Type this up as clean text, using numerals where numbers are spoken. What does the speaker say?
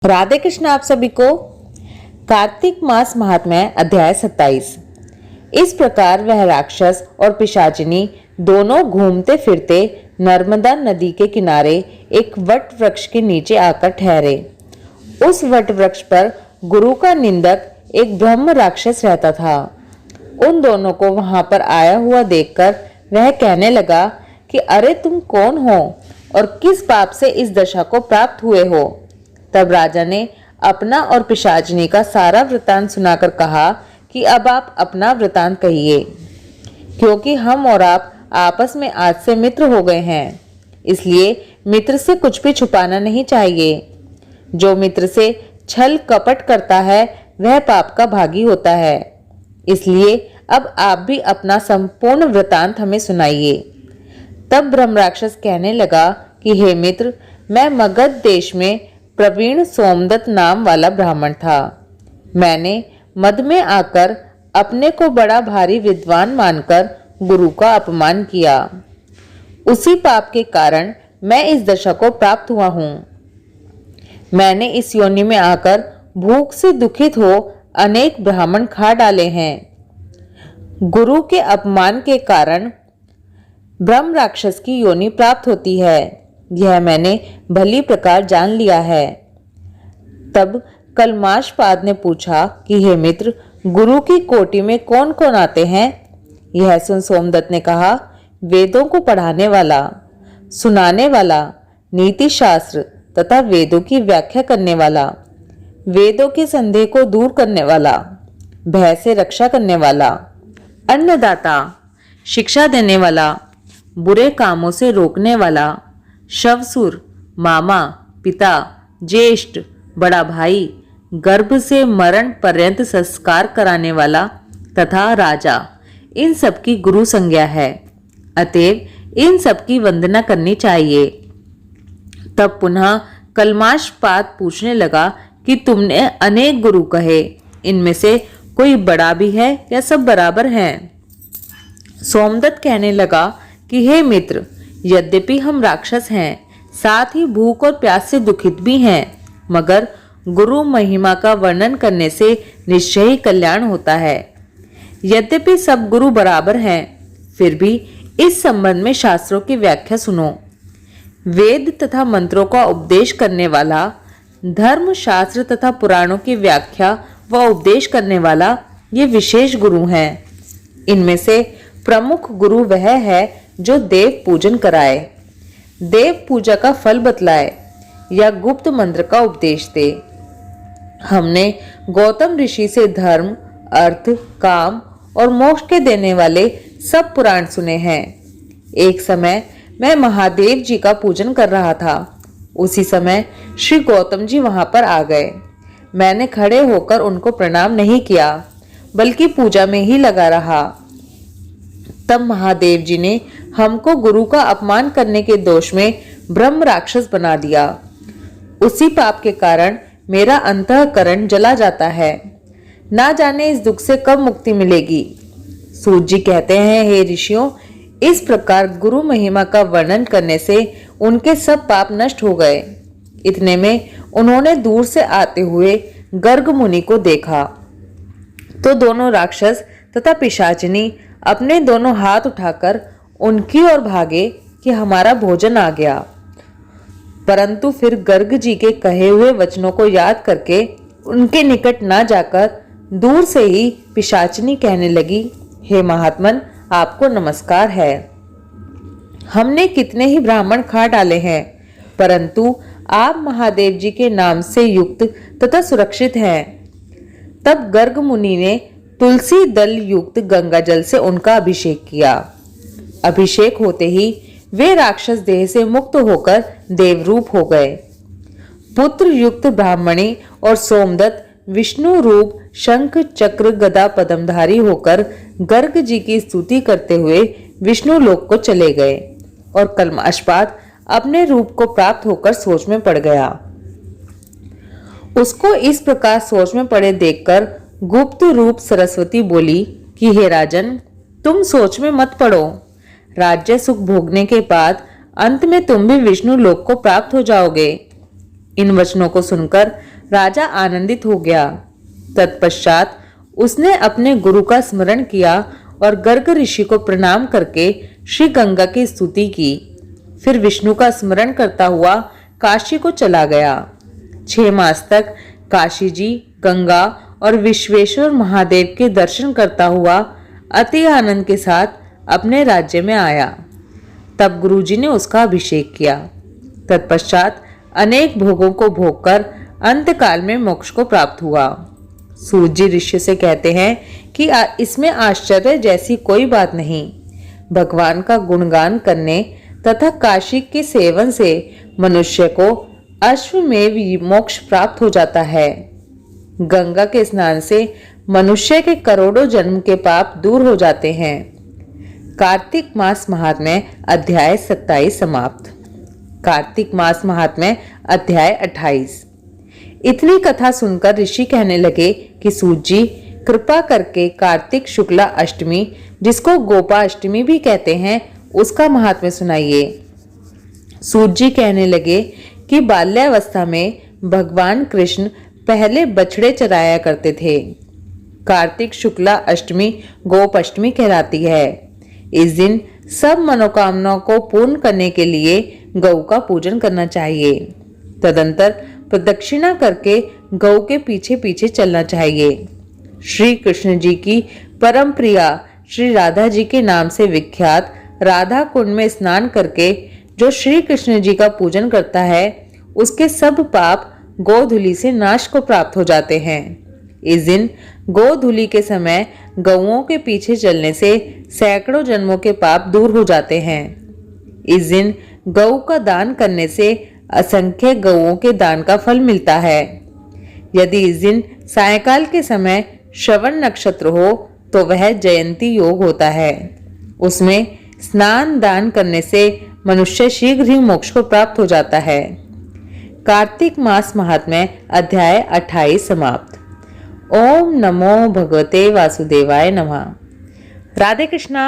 राधे कृष्ण आप सभी को। कार्तिक मास महात्म्य अध्याय 27। इस प्रकार वह राक्षस और पिशाचिनी दोनों घूमते फिरते नर्मदा नदी के किनारे एक वट वृक्ष के नीचे आकर ठहरे। उस वट वृक्ष पर गुरु का निंदक एक ब्रह्म राक्षस रहता था। उन दोनों को वहां पर आया हुआ देखकर वह कहने लगा कि अरे तुम कौन हो और किस पाप से इस दशा को प्राप्त हुए हो। तब राजा ने अपना और पिशाचिनी का सारा वृतांत सुनाकर कहा कि अब आप अपना वृतांत कहिए, क्योंकि हम और आप आपस में आज से मित्र हो गए हैं, इसलिए मित्र से कुछ भी छुपाना नहीं चाहिए। जो मित्र से छल कपट करता है वह पाप का भागी होता है। इसलिए अब आप भी अपना संपूर्ण वृतांत हमें सुनाइए। तब ब्रह्म राक्षस कहने लगा कि हे मित्र, मैं मगध देश में प्रवीण सोमदत्त नाम वाला ब्राह्मण था। मैंने मद में आकर अपने को बड़ा भारी विद्वान मानकर गुरु का अपमान किया। उसी पाप के कारण मैं इस दशा को प्राप्त हुआ हूँ। मैंने इस योनि में आकर भूख से दुखित हो अनेक ब्राह्मण खा डाले हैं। गुरु के अपमान के कारण ब्रह्म राक्षस की योनि प्राप्त होती है, यह मैंने भली प्रकार जान लिया है। तब कलमाशपाद ने पूछा कि हे मित्र, गुरु की कोटि में कौन कौन आते हैं। यह सुन सोमदत्त ने कहा, वेदों को पढ़ाने वाला, सुनाने वाला, नीति शास्त्र तथा वेदों की व्याख्या करने वाला, वेदों के संदेह को दूर करने वाला, भय से रक्षा करने वाला, अन्नदाता, शिक्षा देने वाला, बुरे कामों से रोकने वाला, शवसुर, मामा, पिता, ज्येष्ठ, बड़ा भाई, गर्भ से मरण पर्यंत संस्कार कराने वाला तथा राजा, इन सब की गुरु संज्ञा है। अतएव इन सब की वंदना करनी चाहिए। तब पुनः कलमाशपाद पूछने लगा कि तुमने अनेक गुरु कहे, इनमें से कोई बड़ा भी है या सब बराबर हैं। सोमदत्त कहने लगा कि हे मित्र, यद्यपि हम राक्षस हैं, साथ ही भूख और प्यास से दुखित भी हैं, मगर गुरु महिमा का वर्णन करने से निश्चय ही कल्याण होता है। यद्यपि सब गुरु बराबर हैं, फिर भी इस संबंध में शास्त्रों की व्याख्या सुनो। वेद तथा मंत्रों का उपदेश करने वाला, धर्म शास्त्र तथा पुराणों की व्याख्या व उपदेश करने वाला, ये विशेष गुरु हैं। इनमें से प्रमुख गुरु वह है जो देव पूजन कराए, देव पूजा का फल बतलाए या गुप्त मंत्र का उपदेश दे। हमने गौतम ऋषि से धर्म, अर्थ, काम और मोक्ष के देने वाले सब पुराण सुने हैं। एक समय मैं महादेव जी का पूजन कर रहा था। उसी समय श्री गौतम जी वहां पर आ गए। मैंने खड़े होकर उनको प्रणाम नहीं किया, बल्कि पूजा में ही लगा रहा। तब महादेव जी ने हमको गुरु का अपमान करने के दोष में ब्रह्म राक्षस बना दिया। उसी पाप के कारण मेरा अंतःकरण जला जाता है। ना जाने इस दुख से कब मुक्ति मिलेगी। सूत जी कहते हैं, हे ऋषियों, इस प्रकार गुरु महिमा का वर्णन करने से उनके सब पाप नष्ट हो गए। इतने में उन्होंने दूर से आते हुए गर्ग मुनि को देखा तो दोनों राक्षस तथा पिशाचिनी अपने दोनों हाथ उठाकर उनकी ओर भागे कि हमारा भोजन आ गया। परंतु फिर गर्ग जी के कहे हुए वचनों को याद करके उनके निकट ना जाकर दूर से ही पिशाचिनी कहने लगी, हे महात्मन, आपको नमस्कार है। हमने कितने ही ब्राह्मण खा डाले हैं, परंतु आप महादेव जी के नाम से युक्त तथा सुरक्षित हैं। तब गर्ग मुनि ने तुलसी दल युक्त गंगा जल से उनका अभिषेक किया। अभिषेक होते ही वे राक्षस देह से मुक्त होकर देवरूप हो गए। पुत्र युक्त ब्राह्मणी और सोमदत्त विष्णु रूप शंख चक्र गदा पद्मधारी होकर गर्ग जी की स्तुति करते हुए विष्णु लोक को चले गए और कलमाशपाद अपने रूप को प्राप्त होकर सोच में पड़ गया। उसको इस प्रकार सोच में पड़े देखकर गुप्त रूप सरस्वती बोली कि हे राजन, तुम सोच में मत पड़ो। राज्य सुख भोगने के बाद अंत में तुम भी विष्णु लोक को प्राप्त हो जाओगे। इन वचनों को सुनकर राजा आनंदित हो गया। तत्पश्चात उसने अपने गुरु का स्मरण किया और गर्ग ऋषि को प्रणाम करके श्री गंगा की स्तुति की। फिर विष्णु का स्मरण करता हुआ काशी को चला गया। 6 मास तक काशी जी, गंगा और विश्वेश्वर महादेव के दर्शन करता हुआ अति आनंद के साथ अपने राज्य में आया। तब गुरुजी ने उसका अभिषेक किया। तत्पश्चात अनेक भोगों को भोगकर अंतकाल में मोक्ष को प्राप्त हुआ। सूत जी ऋषि से कहते हैं कि इसमें आश्चर्य जैसी कोई बात नहीं। भगवान का गुणगान करने तथा काशी के सेवन से मनुष्य को अश्वमेव मोक्ष प्राप्त हो जाता है। गंगा के स्नान से मनुष्य के करोड़ों जन्म के पाप दूर हो जाते हैं। कार्तिक मास महात्म्य अध्याय 27 समाप्त। कार्तिक मास महात्म्य अध्याय 28। इतनी कथा सुनकर ऋषि कहने लगे कि सूत जी, कृपा करके कार्तिक शुक्ला अष्टमी, जिसको गोपाष्टमी भी कहते हैं, उसका महात्म्य सुनाइए। सूत जी कहने लगे कि बाल्यावस्था में भगवान कृष्ण पहले बछड़े चराया करते थे। कार्तिक शुक्ला अष्टमी गोपाष्टमी कहलाती है। इस दिन सब मनोकामनाओं को पूर्ण करने के लिए गौ का पूजन करना चाहिए। तदंतर प्रदक्षिणा करके गौ के पीछे पीछे चलना चाहिए। श्री कृष्ण जी की परम प्रिया श्री राधा जी के नाम से विख्यात राधा कुंड में स्नान करके जो श्री कृष्ण जी का पूजन करता है, उसके सब पाप गोधूलि से नाश को प्राप्त हो जाते हैं। इस दिन गोधूलि के समय गौओं के पीछे चलने से सैकड़ों जन्मों के पाप दूर हो जाते हैं। इस दिन गौ का दान करने से असंख्य गौओं के दान का फल मिलता है। यदि इस दिन सायंकाल के समय श्रवण नक्षत्र हो तो वह जयंती योग होता है। उसमें स्नान दान करने से मनुष्य शीघ्र ही मोक्ष को प्राप्त हो जाता है। कार्तिक मास महात्म्य अध्याय 28 समाप्त। ओम नमो भगवते वासुदेवाय नमः। राधे कृष्णा।